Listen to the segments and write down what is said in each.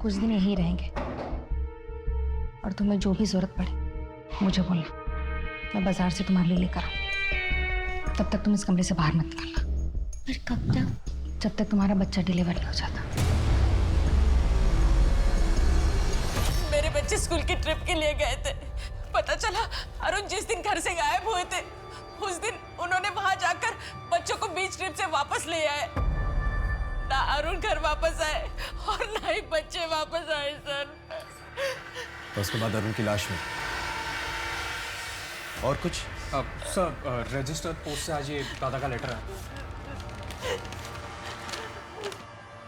कुछ दिन यहीं रहेंगे और तुम्हें जो भी जरूरत पड़े मुझे बोलना, मैं बाजार से तुम्हारे लिए लेकर आऊँ। तब तक तुम इस कमरे से बाहर मत निकलना। पर कब तक? जब तक तुम्हारा बच्चा डिलीवर नहीं हो जाता। मेरे बच्चे स्कूल की ट्रिप के लिए गए थे। पता चला अरुण जिस दिन घर से गायब हुए थे उस दिन उन्होंने वहां जाकर बच्चों को बीच ट्रिप से वापस ले आए। ना अरुण घर वापस आए और ना ही बच्चे वापस आए सर। तो उसके बाद अरुण की लाश में और कुछ? सर रजिस्टर्ड पोस्ट से आज ये दादा का लेटर है।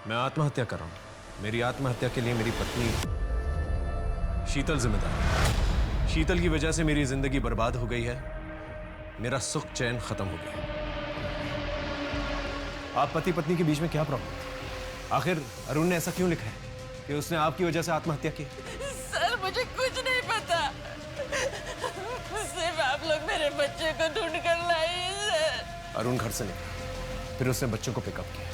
मैं आत्महत्या कर रहा हूं। मेरी आत्महत्या के लिए मेरी पत्नी शीतल जिम्मेदार है। शीतल की वजह से मेरी जिंदगी बर्बाद हो गई है, मेरा सुख चैन खत्म हो गया। आप पति पत्नी के बीच में क्या प्रॉब्लम थी? आखिर अरुण ने ऐसा क्यों लिखा है कि उसने आपकी वजह से आत्महत्या की? सर मुझे कुछ नहीं पता, सिर्फ आप लोग मेरे बच्चे को ढूंढ कर लाइए सर। अरुण घर से निकला, फिर उसने बच्चों को पिकअप किया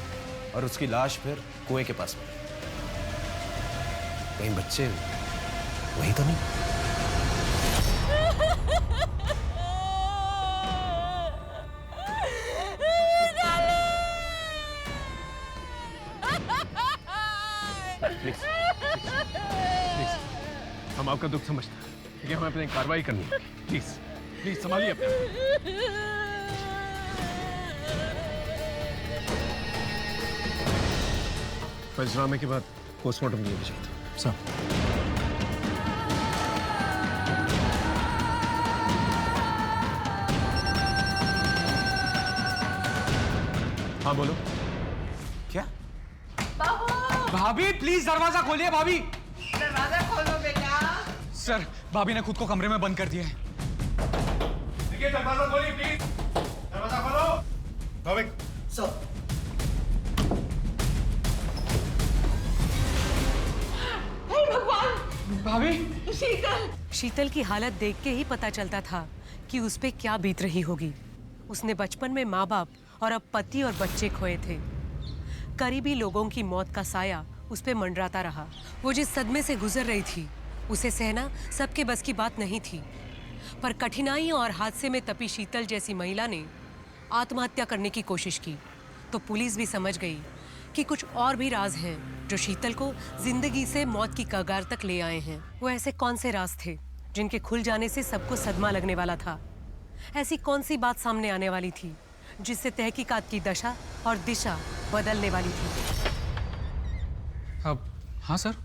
और उसकी लाश फिर कुएं के पास मिली। कहीं बच्चे वही तो नहीं? प्लीज हम आपका दुख समझते हैं, लेकिन हमें अपनी कार्रवाई करनी है। प्लीज प्लीज संभालिए अपने। पंचनामे के बाद पोस्टमार्टम के लिए चाहिए था सर। हाँ बोलो। क्या? भाभी प्लीज दरवाजा खोलिए। भाभी दरवाजा खोलो बेटा। सर भाभी ने खुद को कमरे में बंद कर दिया है। देखिए दरवाजा खोलिए प्लीज। दरवाजा खोलो। भाभी सर भाभी शीतल की हालत देख के ही पता चलता था कि उस पे क्या बीत रही होगी। उसने बचपन में माँ बाप और अब पति और बच्चे खोए थे। करीबी लोगों की मौत का साया उस पे मंडराता रहा। वो जिस सदमे से गुजर रही थी उसे सहना सबके बस की बात नहीं थी। पर कठिनाई और हादसे में तपी शीतल जैसी महिला ने आत्महत्या करने की कोशिश की तो पुलिस भी समझ गई कि कुछ और भी राज हैं जो शीतल को जिंदगी से मौत की कगार तक ले आए हैं। वो ऐसे कौन से राज थे जिनके खुल जाने से सबको सदमा लगने वाला था? ऐसी कौन सी बात सामने आने वाली थी जिससे तहकीकात की दशा और दिशा बदलने वाली थी? अब हाँ सर।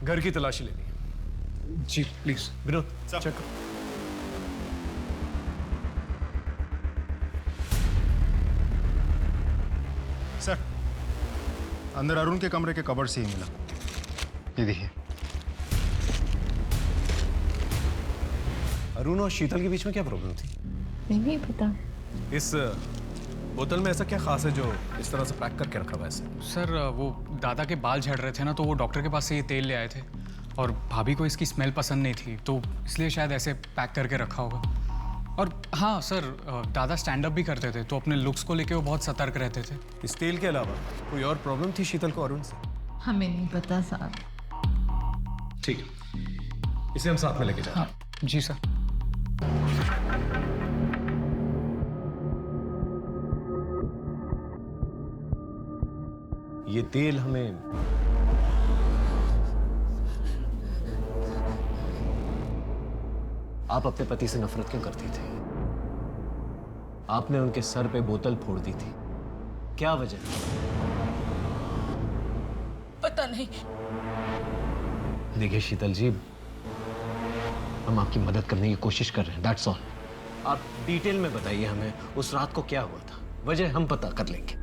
घर की तलाशी लेनी है। जी प्लीज। विनोद चेक करो। सर अंदर अरुण के कमरे के कबर्ड से ही मिला। ये देखिए। अरुण और शीतल के बीच में क्या प्रॉब्लम थी? नहीं पता। इस बोतल में ऐसा क्या खास है जो इस तरह से पैक करके रखा हुआ है? सर वो दादा के बाल झड़ रहे थे ना, तो वो डॉक्टर के पास से ये तेल ले आए थे और भाभी को इसकी स्मेल पसंद नहीं थी तो इसलिए शायद ऐसे पैक करके रखा होगा। और हाँ सर, दादा स्टैंड अप भी करते थे तो अपने लुक्स को लेके वो बहुत सतर्क रहते थे। इस तेल के अलावा कोई और प्रॉब्लम थी शीतल को अरुण से? हमें नहीं पता साहब। ठीक है, इसे हम साथ में लेके जाएं। हाँ जी सर। ये तेल हमें आप अपने पति से नफरत क्यों करती थी? आपने उनके सर पे बोतल फोड़ दी थी, क्या वजह? पता नहीं। देखिए शीतल जी, हम आपकी मदद करने की कोशिश कर रहे हैं, दैट्स ऑल। आप डिटेल में बताइए हमें उस रात को क्या हुआ था, वजह हम पता कर लेंगे।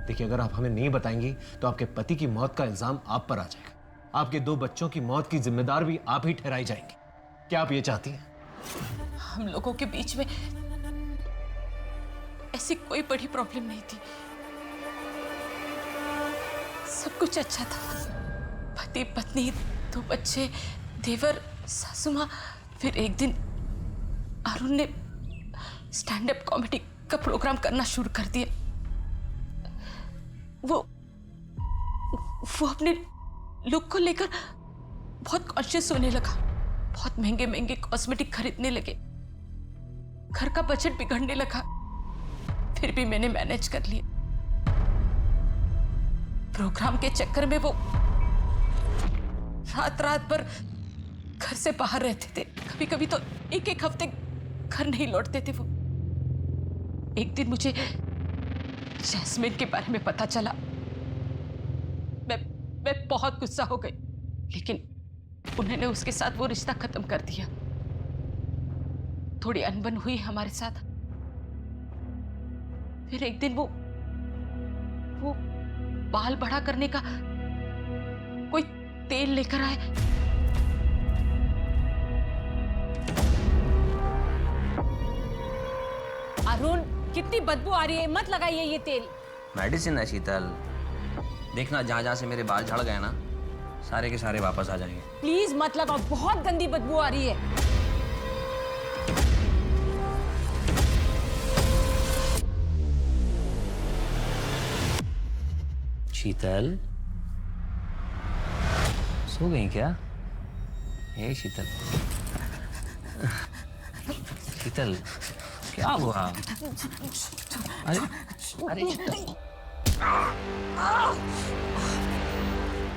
देखिए अगर आप हमें नहीं बताएंगी तो आपके पति की मौत का इल्जाम आप पर आ जाएगा। आपके 2 बच्चों की मौत की जिम्मेदार भी आप ही ठहराई जाएंगी। क्या आप ये चाहती हैं? हम लोगों के बीच में ऐसी कोई बड़ी प्रॉब्लम नहीं थी, सब कुछ अच्छा था। पति पत्नी, 2 बच्चे, देवर, सासू माँ। फिर एक दिन अरुण ने स्टैंड अप कॉमेडी का प्रोग्राम करना शुरू कर दिया। वो अपने लुक को लेकर बहुत कॉन्शियस होने लगा, बहुत महंगे महंगे कॉस्मेटिक खरीदने लगे, घर का बजट बिगड़ने लगा। फिर भी मैंने मैनेज कर लिया। प्रोग्राम के चक्कर में वो रात रात भर घर से बाहर रहते थे। कभी कभी तो एक एक हफ्ते घर नहीं लौटते थे वो। एक दिन मुझे जैस्मिन के बारे में पता चला। मैं बहुत गुस्सा हो गई, लेकिन उन्होंने उसके साथ वो रिश्ता खत्म कर दिया। थोड़ी अनबन हुई हमारे साथ। फिर एक दिन वो बाल बड़ा करने का कोई तेल लेकर आए। अरुण, कितनी बदबू आ रही है, मत लगाइए ये तेल। मेडिसिन है शीतल, देखना जहाँ जहाँ से मेरे बाल झड़ गए ना, सारे के सारे वापस आ जाएंगे। प्लीज मत लगाओ, बहुत गंदी बदबू आ रही है। शीतल, सो गई क्या? हे शीतल, शीतल क्या हुआ? अरे अरे शीतल,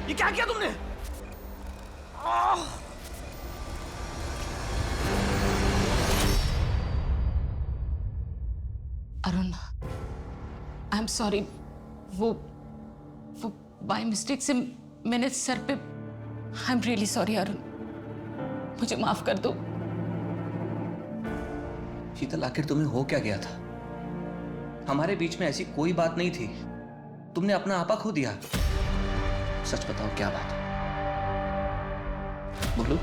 ये क्या किया तुमने? Arun, I am sorry. वो बाय मिस्टेक से मैंने सर पे। I am really sorry Arun, मुझे माफ कर दो। शीतल, आखिर तुम्हें हो क्या गया था? हमारे बीच में ऐसी कोई बात नहीं थी, तुमने अपना आपा खो दिया। सच बताओ क्या बात है? बोलो।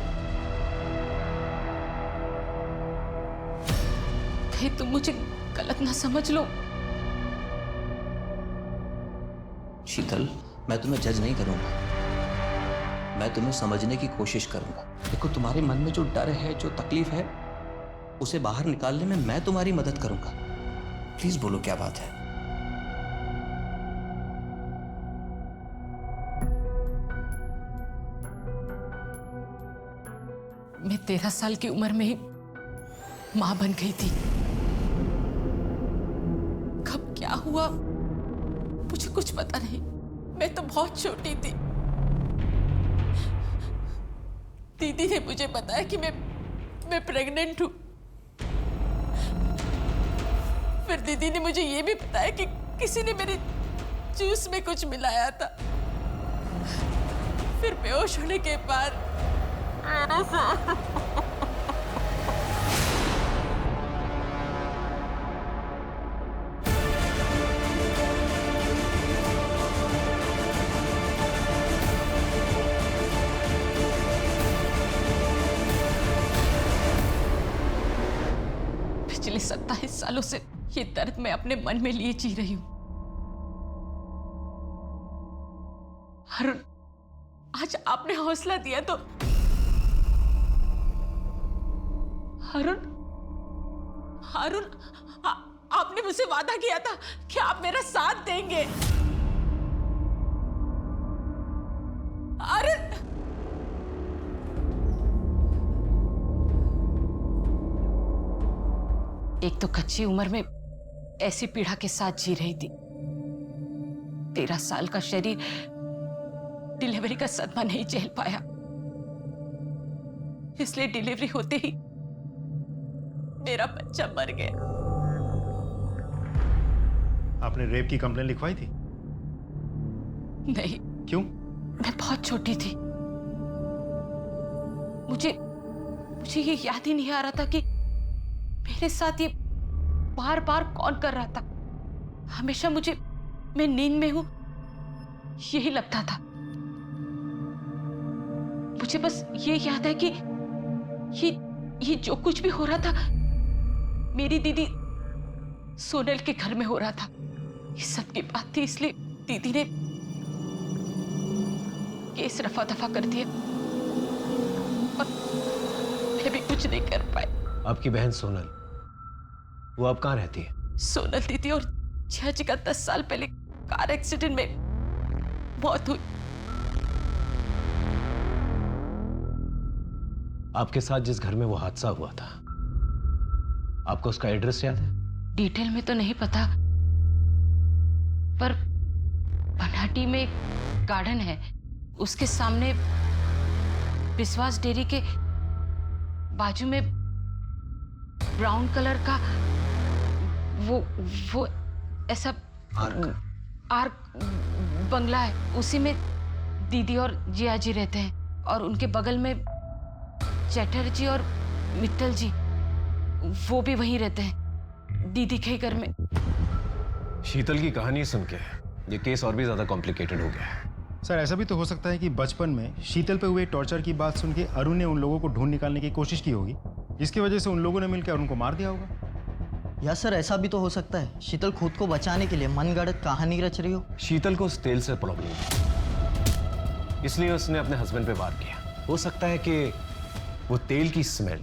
कहीं तुम मुझे गलत ना समझ लो। शीतल, मैं तुम्हें जज नहीं करूंगा, मैं तुम्हें समझने की कोशिश करूंगा। देखो, तुम्हारे मन में जो डर है, जो तकलीफ है, उसे बाहर निकालने में मैं तुम्हारी मदद करूंगा। प्लीज बोलो क्या बात है? मैं 13 साल की उम्र में ही मां बन गई थी। कब क्या हुआ मुझे कुछ पता नहीं। मैं तो बहुत छोटी थी। दीदी ने मुझे बताया कि मैं प्रेग्नेंट हूं। फिर दीदी ने मुझे ये भी बताया कि किसी ने मेरे जूस में कुछ मिलाया था। फिर बेहोश होने के बाद पिछले 27 सालों से ये दर्द मैं अपने मन में लिए जी रही हूं। अरुण, आज आपने हौसला दिया तो अरुण, आपने मुझसे वादा किया था कि आप मेरा साथ देंगे। अरुण, एक तो कच्ची उम्र में ऐसी पीड़ा के साथ जी रही थी। 13 साल का शरीर डिलीवरी का सदमा नहीं झेल पाया, इसलिए डिलीवरी होते ही मेरा बच्चा मर गया। आपने रेप की कंप्लेन लिखवाई थी? नहीं। क्यों? मैं बहुत छोटी थी। मुझे ये याद ही नहीं आ रहा था कि मेरे साथ ये बार बार कौन कर रहा था। हमेशा मैं नींद में हूं यही लगता था। मुझे बस ये याद है कि ये जो कुछ भी हो रहा था मेरी दीदी सोनल के घर में हो रहा था। इस सब की बात थी, इसलिए दीदी ने केस रफा दफा कर दिया और मैं भी कुछ नहीं कर पाई। आपकी बहन सोनल, वो अब कहाँ रहती है? सोनल दीदी और जी का 10 साल पहले कार एक्सीडेंट में मौत हुई। आपके साथ जिस घर में वो हादसा हुआ था, आपको उसका एड्रेस याद है? डिटेल में तो नहीं पता, पर बनाटी में एक गार्डन है, उसके सामने विश्वास डेयरी के बाजू में ब्राउन कलर का वो ऐसा आर्क बंगला है, उसी में दीदी और जिया जी रहते हैं और उनके बगल में चैटर्जी और मित्तल जी, वो भी वहीं रहते हैं, दीदी के घर में। शीतल की कहानी सुन के ये केस और भी ज्यादा कॉम्प्लिकेटेड हो गया है। सर ऐसा भी तो हो सकता है कि बचपन में शीतल पे हुए टॉर्चर की बात सुन के अरुण ने उन लोगों को ढूंढ निकालने की कोशिश की होगी, जिसकी वजह से उन लोगों ने मिलकर अरुण को मार दिया होगा। या सर ऐसा भी तो हो सकता है शीतल खुद को बचाने के लिए मनगढ़ंत कहानी रच रही हो। शीतल को उस तेल से प्रॉब्लम थी, इसलिए उसने अपने हस्बैंड पे वार किया। हो सकता है कि वो तेल की स्मेल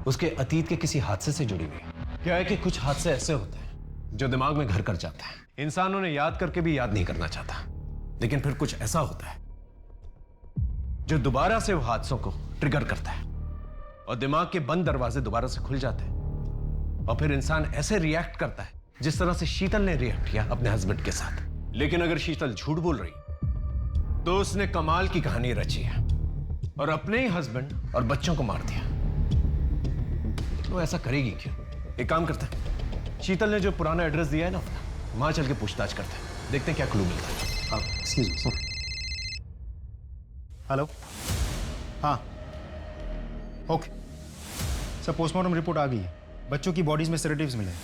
उसके अतीत के किसी हादसे से जुड़ी हुई है। क्या है कि कुछ हादसे ऐसे होते हैं जो दिमाग में घर कर जाते हैं, इंसान उन्हें याद करके भी याद नहीं करना चाहता, लेकिन फिर कुछ ऐसा होता है जो दोबारा से वो हादसों को ट्रिगर करता है और दिमाग के बंद दरवाजे दोबारा से खुल जाते हैं और फिर इंसान ऐसे रिएक्ट करता है जिस तरह से शीतल ने रिएक्ट किया अपने हस्बैंड के साथ। लेकिन अगर शीतल झूठ बोल रही तो उसने कमाल की कहानी रची है और अपने ही हस्बैंड और बच्चों को मार दिया। तो ऐसा करेगी क्यों? एक काम करते हैं, शीतल ने जो पुराना एड्रेस दिया है ना अपना, वहां चल के पूछताछ करते हैं, देखते हैं क्या क्लू मिलता है। Excuse me sir. हेलो, हाँ ओके सर, पोस्टमार्टम रिपोर्ट आ गई है, बच्चों की बॉडीज में सेडेटिव्स मिले हैं।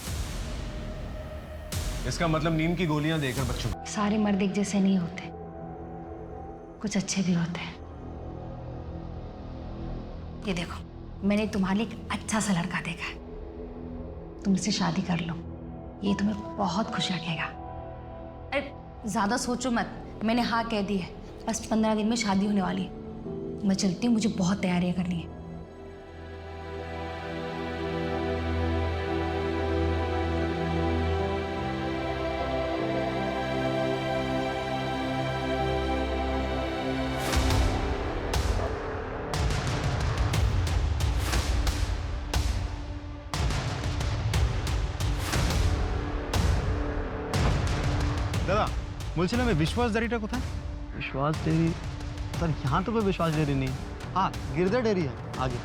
इसका मतलब नींद की गोलियां देकर बच्चों को। सारे मर्द एक जैसे नहीं होते, कुछ अच्छे भी होते हैं। ये देखो, मैंने तुम्हारे लिए एक अच्छा सा लड़का देखा है, तुम इससे शादी कर लो, ये तुम्हें बहुत खुश रखेगा। अरे ज्यादा सोचो मत, मैंने हाँ कह दी है, बस 15 दिन में शादी होने वाली है। मैं चलती हूँ, मुझे बहुत तैयारियां करनी है। दादा বলছিলাম এই विश्वास डेयरीটা কোথায়? विश्वास डेयरी सर, यहाँ तो कोई विश्वास डेयरी नहीं। हाँ गिरधर डेयरी है आगे।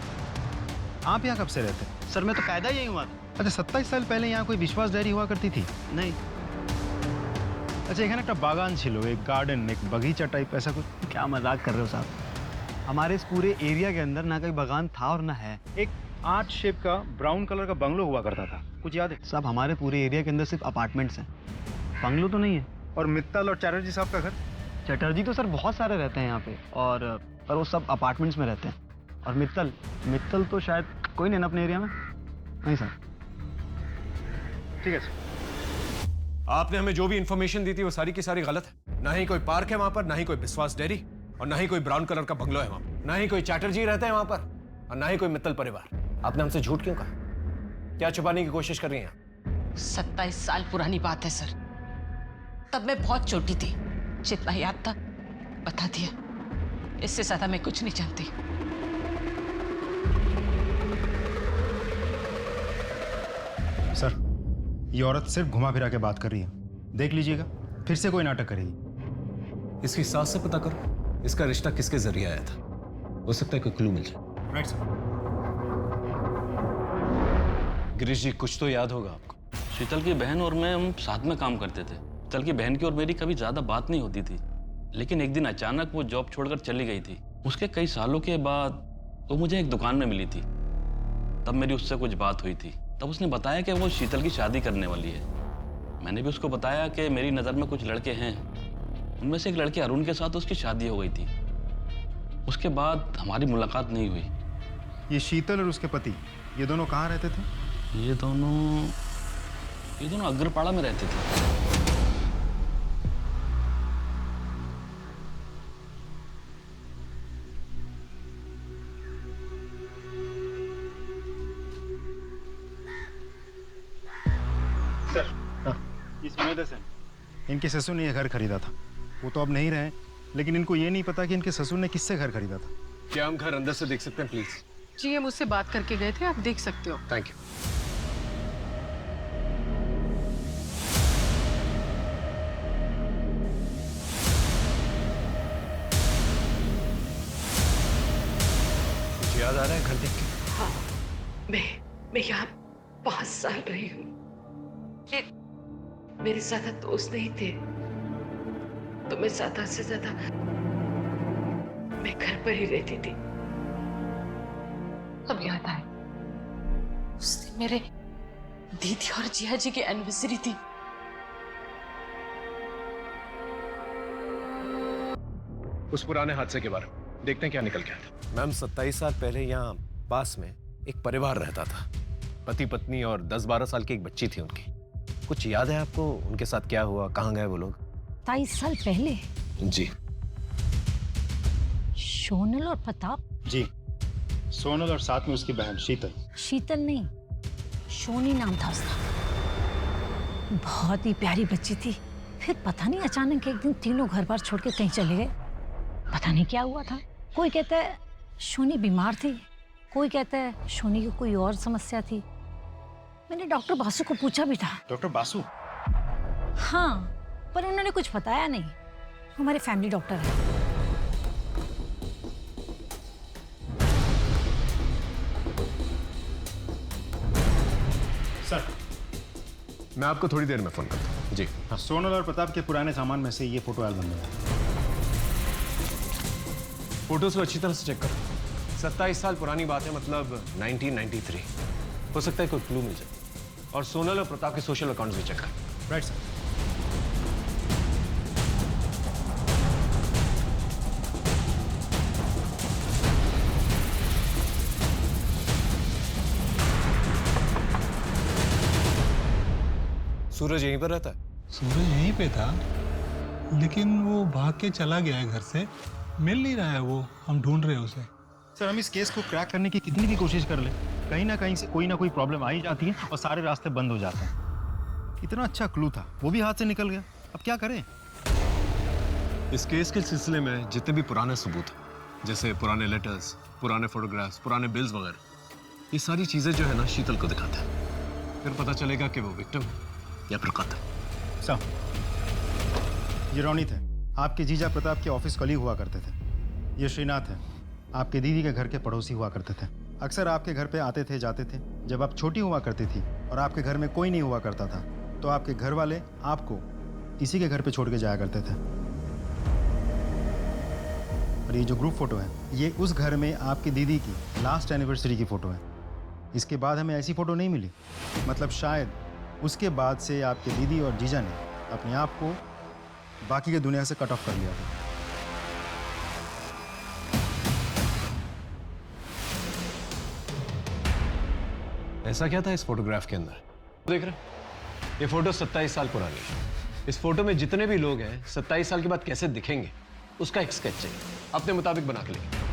आप यहाँ कब से रहते हैं? सर मैं तो पैदा ही हुआ था। अच्छा 27 साल पहले यहाँ कोई विश्वास डेयरी हुआ करती थी? नहीं। अच्छा এখানে একটা বাগান ছিল, एक गार्डन, एक बगीचा टाइप ऐसा कुछ? क्या मजाक कर रहे हो साहब, हमारे इस पूरे एरिया के अंदर ना कोई बागान था और ना है। एक आर्ट शेप का ब्राउन कलर का बंगलो हुआ करता था, कुछ याद है? साहब हमारे पूरे एरिया के अंदर सिर्फ अपार्टमेंट्स हैं, बंगलो तो नहीं है। और मित्तल और चैटर्जी साहब का घर? चटर्जी तो सर बहुत सारे रहते हैं यहाँ पे, और पर वो सब अपार्टमेंट्स में रहते हैं। और मित्तल तो शायद कोई नहीं ना अपने एरिया में। नहीं सर। ठीक है सर। आपने हमें जो भी इंफॉर्मेशन दी थी वो सारी की सारी गलत है। ना ही कोई पार्क है वहां पर, ना ही कोई विश्वास डेयरी, और ना ही कोई ब्राउन कलर का बंगलो है वहां पर, ना ही कोई चैटर्जी रहते हैं वहां पर, और ना ही कोई मित्तल परिवार। आपने हमसे झूठ क्यों कहा? क्या छुपाने की कोशिश कर रही हैं? 27 साल पुरानी बात है सर, तब मैं बहुत छोटी थी, जितना याद था बता दिया, इससे ज्यादा मैं कुछ नहीं जानती। सर ये औरत सिर्फ घुमा फिरा के बात कर रही है, देख लीजिएगा फिर से कोई नाटक करेगी। इसकी सास से पता करो इसका रिश्ता किसके जरिए आया था, हो सकता है कोई क्लू मिल जाए। Right sir. गिरीश जी कुछ तो याद होगा आपको। शीतल की बहन और मैं हम साथ में काम करते थे। शीतल की बहन की और मेरी कभी ज़्यादा बात नहीं होती थी, लेकिन एक दिन अचानक वो जॉब छोड़कर चली गई थी। उसके कई सालों के बाद वो मुझे एक दुकान में मिली थी, तब मेरी उससे कुछ बात हुई थी। तब उसने बताया कि वो शीतल की शादी करने वाली है। मैंने भी उसको बताया कि मेरी नज़र में कुछ लड़के हैं, उनमें से एक लड़के अरुण के साथ उसकी शादी हो गई थी। उसके बाद हमारी मुलाकात नहीं हुई। ये शीतल और उसके पति, ये दोनों कहाँ रहते थे? ये दोनों अग्रपाड़ा में रहते थे। सर ये सुमेध है, इनके ससुर ने ये घर खरीदा था, वो तो अब नहीं रहे, लेकिन इनको ये नहीं पता कि इनके ससुर ने किससे घर खरीदा था। क्या हम घर अंदर से देख सकते हैं प्लीज? जी ये मुझसे बात करके गए थे, आप देख सकते हो। Thank you. कुछ याद आ रहा है घर देख के? हाँ, मैं यहाँ 5 साल रही हूँ। मेरे ज्यादा दोस्त नहीं थे, तो मैं ज्यादा से ज्यादा मैं घर पर ही रहती थी। अब याद आए, उस दिन मेरे दीदी और जिया जी की एनिवर्सरी थी। उस पुराने हादसे के बारे में देखते हैं क्या निकल के आता है। मैम 27 साल पहले यहाँ पास में एक परिवार रहता था, पति पत्नी और 10-12 साल की एक बच्ची थी उनकी। कुछ याद है आपको उनके साथ क्या हुआ, कहाँ गए वो लोग? 27 साल पहले? जी। सोनल और प्रताप? जी, सोनल और साथ में उसकी बहन शीतल। शीतल नहीं, सोनी नाम था उसका। बहुत ही प्यारी बच्ची थी। फिर पता नहीं अचानक एक दिन तीनों घर बार छोड़ के कहीं चले गए। पता नहीं क्या हुआ था। कोई कहता है सोनी बीमार थी, कोई कहता है सोनी की कोई और समस्या थी। मैंने डॉक्टर बासु को पूछा भी था। डॉक्टर बासु? हाँ, पर उन्होंने कुछ बताया नहीं। हमारे फैमिली डॉक्टर है। सर, मैं आपको थोड़ी देर में फोन करता हूँ। जी हाँ। सोनल और प्रताप के पुराने सामान में से ये फोटो एल्बम है। फोटोज को अच्छी तरह से चेक करो। 27 साल पुरानी बात है, मतलब 1993। हो सकता है कोई क्लू मिल जाए। और सोनल और प्रताप के सोशल अकाउंट्स भी चेक करो। Right sir. सूरज यहीं पर रहता है? सूरज यहीं पे था, लेकिन वो भाग के चला गया है घर से। मिल नहीं रहा है वो, हम ढूंढ रहे हैं उसे। सर, हम इस केस को क्रैक करने की कितनी भी कोशिश कर ले, कहीं ना कहीं से कोई ना कोई प्रॉब्लम आ ही जाती है और सारे रास्ते बंद हो जाते हैं। इतना अच्छा क्लू था, वो भी हाथ से निकल गया। अब क्या करें? इस केस के सिलसिले में जितने भी पुराने सबूत हैं, जैसे पुराने लेटर्स, पुराने फोटोग्राफ्स, पुराने बिल्स वगैरह, ये सारी चीजें जो है ना शीतल को दिखाता है। फिर पता चलेगा कि वो विक्टिम है या फिर कातिल। सर, ये रोनित है, आपके जीजा प्रताप के ऑफिस कलीग हुआ करते थे। ये श्रीनाथ है, आपके दीदी के घर के पड़ोसी हुआ करते थे। अक्सर आपके घर पे आते थे जाते थे। जब आप छोटी हुआ करती थी और आपके घर में कोई नहीं हुआ करता था, तो आपके घर वाले आपको इसी के घर पे छोड़ के जाया करते थे। और ये जो ग्रुप फोटो है, ये उस घर में आपकी दीदी की लास्ट एनिवर्सरी की फोटो है। इसके बाद हमें ऐसी फोटो नहीं मिली। मतलब शायद उसके बाद से आपके दीदी और जीजा ने अपने आप को बाकी की दुनिया से कट ऑफ कर लिया था। ऐसा क्या था इस फोटोग्राफ के अंदर? देख रहे हैं? ये फोटो 27 साल पुरानी है। इस फोटो में जितने भी लोग हैं 27 साल के बाद कैसे दिखेंगे, उसका एक स्केच चाहिए। अपने मुताबिक बना के लेंगे।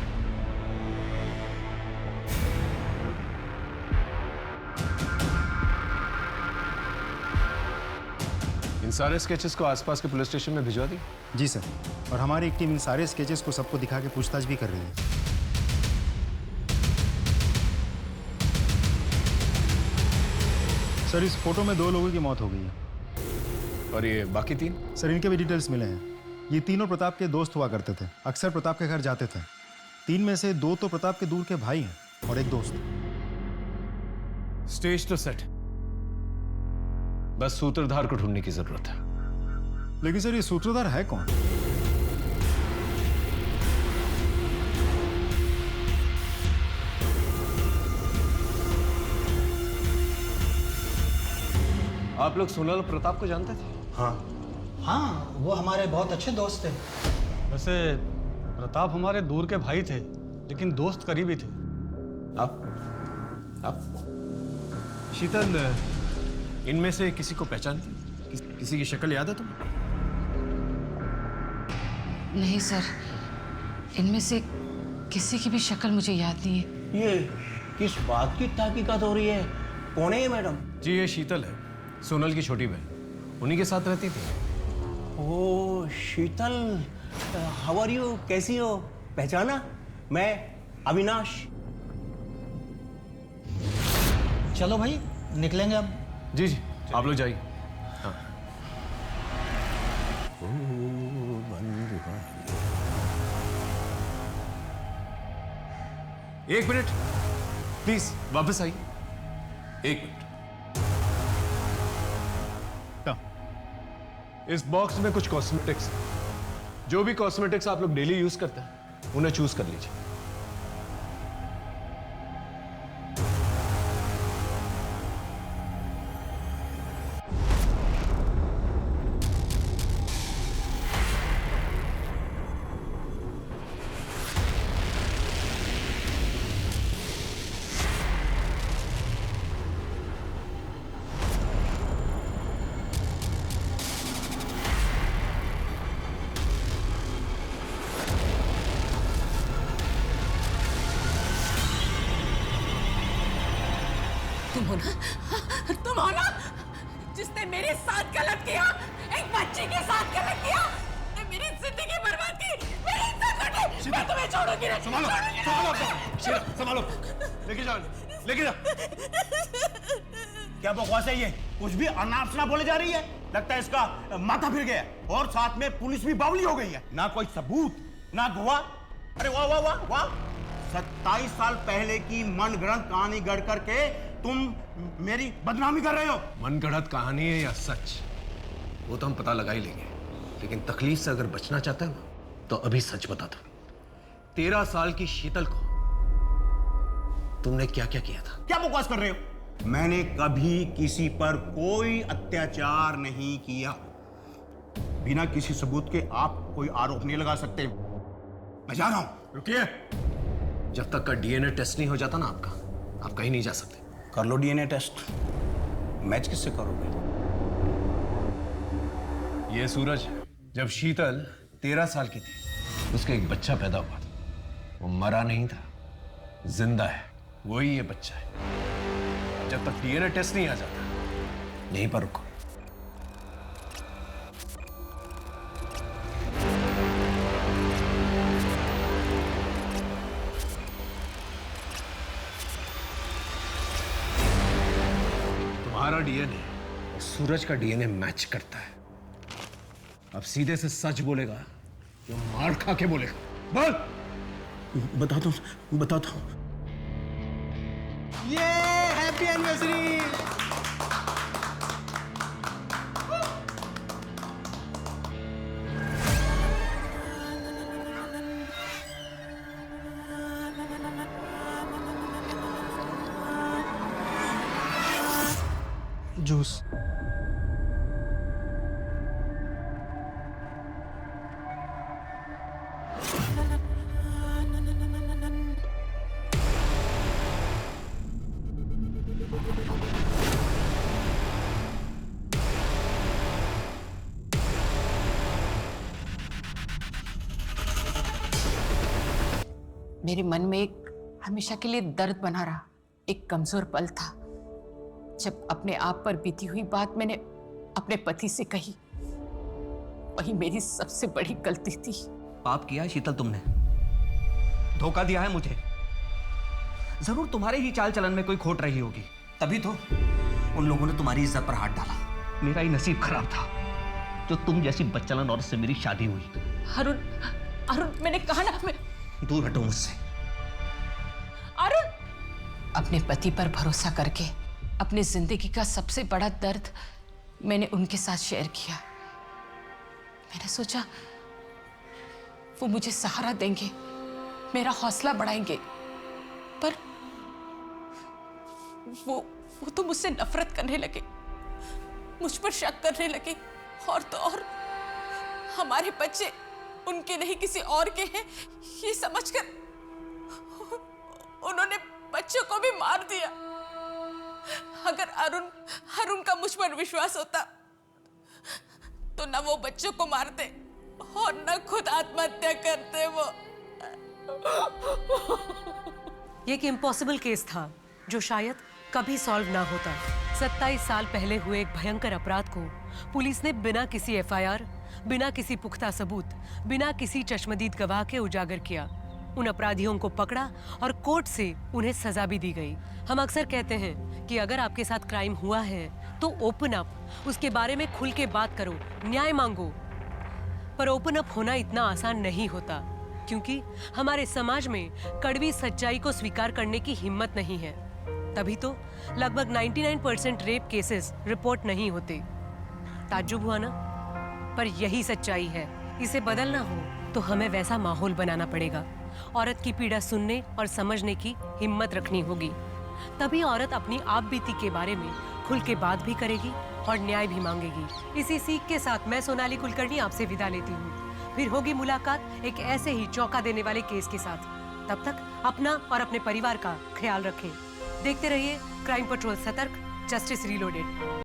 इन सारे स्केचेस को आसपास के पुलिस स्टेशन में भिजवा दी? जी सर, और हमारी एक टीम इन सारे स्केचेस को सबको दिखा के पूछताछ भी कर रही है। सर, इस फोटो में 2 लोगों की मौत हो गई है। और ये बाकी 3? सर, इनके भी डिटेल्स मिले हैं। ये तीनों प्रताप के दोस्त हुआ करते थे, अक्सर प्रताप के घर जाते थे। 3 में से 2 तो प्रताप के दूर के भाई हैं और एक दोस्त। स्टेज तो सेट, बस सूत्रधार को ढूंढने की जरूरत है। लेकिन सर, ये सूत्रधार है कौन? आप लोग सोनल और प्रताप को जानते थे? हाँ, वो हमारे बहुत अच्छे दोस्त थे। वैसे प्रताप हमारे दूर के भाई थे, लेकिन दोस्त करीबी थे। आप शीतल, इनमें से किसी को पहचान, किसी की शक्ल याद है तुम्हें? नहीं सर, इनमें से किसी की भी शक्ल मुझे याद नहीं है। ये किस बात की तहकीकात हो रही है? कौन है ये मैडम? जी, ये शीतल है, सोनल की छोटी बहन। उन्हीं के साथ रहती थी। ओ शीतल, हाउ आर यू? कैसी हो? पहचाना? मैं अविनाश। चलो भाई निकलेंगे अब। जी जी आप लोग जाइए। हाँ। एक मिनट प्लीज वापस आइए। एक मिनट। इस बॉक्स में कुछ कॉस्मेटिक्स, जो भी कॉस्मेटिक्स आप लोग डेली यूज करते हैं उन्हें चूज कर लीजिए। तुम हो ना जिसने मेरे साथ गलत किया, एक बच्ची के साथ गलत किया, मेरी जिंदगी बर्बाद की, मेरी इज्जत लूटी। मैं तुम्हें छोड़ूंगी नहीं। संभालो, लेके जाओ, लेके जाओ। क्या बकवास है ये? कुछ भी अनाप शनाप बोले जा रही है। लगता है इसका माथा फिर गया और साथ में पुलिस भी बावली हो गई है। ना कोई सबूत ना गवाह। अरे वाह वाह वाह वाह, 27 साल पहले की मनगढ़ंत कहानी गढ़ करके तुम मेरी बदनामी कर रहे हो। मनगढ़ंत कहानी है या सच, वो तो हम पता लगा ही लेंगे, लेकिन तकलीफ से अगर बचना चाहता है ना तो अभी सच बता दो। 13 साल की शीतल को तुमने क्या क्या किया था? क्या बकवास कर रहे हो? मैंने कभी किसी पर कोई अत्याचार नहीं किया। बिना किसी सबूत के आप कोई आरोप नहीं लगा सकते। मैं जा रहा हूं। रुकिए, जब तक का डीएनए टेस्ट नहीं हो जाता ना आपका, आप कहीं नहीं जा सकते। कर लो डीएनए टेस्ट। मैच किससे करोगे? ये सूरज, जब शीतल 13 साल की थी उसका एक बच्चा पैदा हुआ था। वो मरा नहीं था, जिंदा है। वही ये बच्चा है। जब तक डीएनए टेस्ट नहीं आ जाता, यहीं पर रुको। तुम्हारा डीएनए और सूरज का डीएनए मैच करता है। अब सीधे से सच बोलेगा या मार खा के बोलेगा? बोल। बताता हूं। ये हैप्पी एनिवर्सरी। जूस। मेरे मन में एक हमेशा के लिए दर्द बना रहा एक कमजोर पल था, जब अपने आप पर बीती हुई बात मैंने अपने पति से कही। वही मेरी सबसे बड़ी गलती थी। पाप किया है शीतल तुमने, धोखा दिया है मुझे। जरूर तुम्हारे ही चाल चलन में कोई खोट रही होगी, तभी तो उन लोगों ने तुम्हारी इज्जत पर हाथ डाला। मेरा ही नसीब खराब था जो तुम जैसी बच्चलन औरत से मेरी शादी हुई। अरुण, अरुण मैंने कहा ना, मैं दूर हटो मुझसे। अरुण, अपने पति पर भरोसा करके अपनी जिंदगी का सबसे बड़ा दर्द मैंने उनके साथ शेयर किया। मैंने सोचा वो मुझे सहारा देंगे, मेरा हौसला बढ़ाएंगे, पर वो तो मुझसे नफरत करने लगे, मुझ पर शक करने लगे, और तो और हमारे बच्चे उनके नहीं किसी और के हैं ये समझकर उन्होंने बच्चों को भी मार दिया। अगर अरुण का मुझ पर विश्वास होता तो न वो बच्चों को मारते और न खुद आत्महत्या करते। वो ये एक इम्पॉसिबल केस था जो शायद कभी सॉल्व ना होता। 27 साल पहले हुए एक भयंकर अपराध को पुलिस ने बिना किसी एफआईआर, बिना किसी पुख्ता सबूत, बिना किसी चश्मदीद गवाह के उजागर किया। उन अपराधियों को पकड़ा और कोर्ट से उन्हें सजा भी दी गई। हम अक्सर कहते हैं कि अगर आपके साथ क्राइम हुआ है तो ओपन अप, उसके बारे में खुल के बात करो, न्याय मांगो। पर ओपन अप होना इतना आसान नहीं होता, क्योंकि हमारे समाज में कड़वी सच्चाई को स्वीकार करने की हिम्मत नहीं है। तभी तो लगभग 99% रेप केसेस रिपोर्ट नहीं होते। ताज्जुब हुआ ना? पर यही सच्चाई है। इसे बदलना हो तो हमें वैसा माहौल बनाना पड़ेगा। औरत की पीड़ा सुनने और समझने की हिम्मत रखनी होगी। तभी औरत अपनी आप बीती के बारे में खुल के बात भी करेगी और न्याय भी मांगेगी। इसी सीख के साथ मैं सोनाली कुलकर्णी आपसे विदा लेती हूँ। फिर होगी मुलाकात एक ऐसे ही चौंका देने वाले केस के साथ। तब तक अपना और अपने परिवार का ख्याल रखें। देखते रहिए क्राइम पेट्रोल, सतर्क, जस्टिस रीलोडेड।